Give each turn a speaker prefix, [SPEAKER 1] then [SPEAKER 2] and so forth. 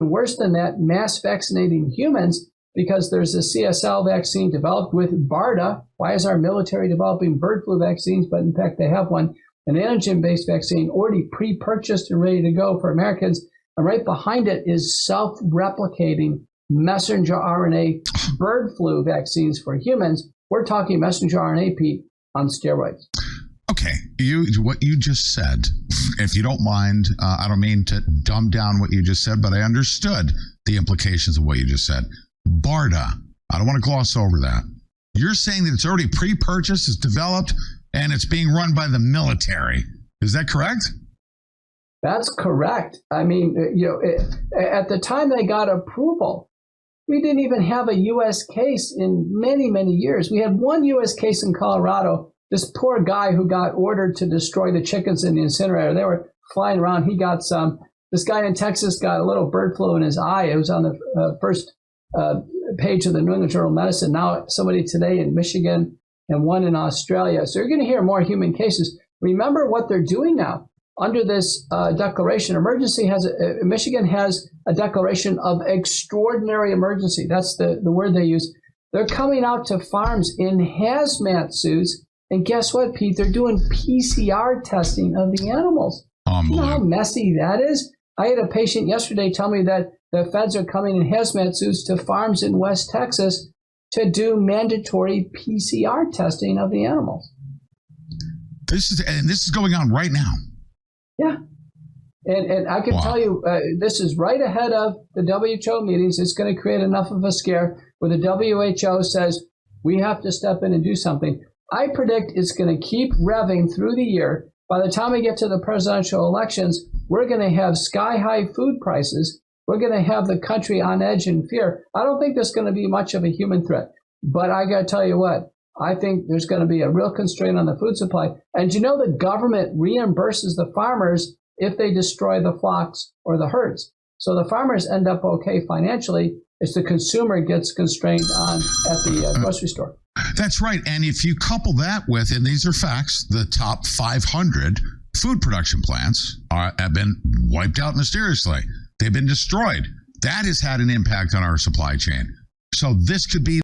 [SPEAKER 1] worse than that, mass vaccinating humans, because there's a CSL vaccine developed with BARDA. Why is our military developing bird flu vaccines? But in fact, they have one, an antigen-based vaccine already pre-purchased and ready to go for Americans. And right behind it is self-replicating messenger RNA bird flu vaccines for humans. We're talking messenger RNA, Pete, on steroids.
[SPEAKER 2] Okay, what you just said, if you don't mind, I don't mean to dumb down what you just said, but I understood the implications of what you just said. BARDA, I don't want to gloss over that. You're saying that it's already pre-purchased, it's developed, and it's being run by the military. Is that correct?
[SPEAKER 1] That's correct. I mean, at the time they got approval, we didn't even have a U.S. case in many, many years. We had one U.S. case in Colorado. This poor guy who got ordered to destroy the chickens in the incinerator. They were flying around. He got some. This guy in Texas got a little bird flu in his eye. It was on the first page of the New England Journal of Medicine. Now somebody today in Michigan and one in Australia. So you're going to hear more human cases. Remember what they're doing now. Under this declaration, Michigan has a declaration of extraordinary emergency. That's the word they use. They're coming out to farms in hazmat suits. And guess what, Pete? They're doing PCR testing of the animals. You know how messy that is? I had a patient yesterday tell me that the feds are coming in hazmat suits to farms in West Texas to do mandatory PCR testing of the animals.
[SPEAKER 2] This is going on right now.
[SPEAKER 1] Yeah. And I can tell you, this is right ahead of the WHO meetings. It's going to create enough of a scare where the WHO says we have to step in and do something. I predict it's going to keep revving through the year. By the time we get to the presidential elections, we're going to have sky-high food prices. We're going to have the country on edge in fear. I don't think there's going to be much of a human threat. But I got to tell you what, I think there's going to be a real constraint on the food supply. And the government reimburses the farmers if they destroy the flocks or the herds. So the farmers end up okay financially. It's the consumer gets constrained on at the grocery store.
[SPEAKER 2] That's right. And if you couple that with, and these are facts, the top 500 food production plants have been wiped out mysteriously. They've been destroyed. That has had an impact on our supply chain. So this could be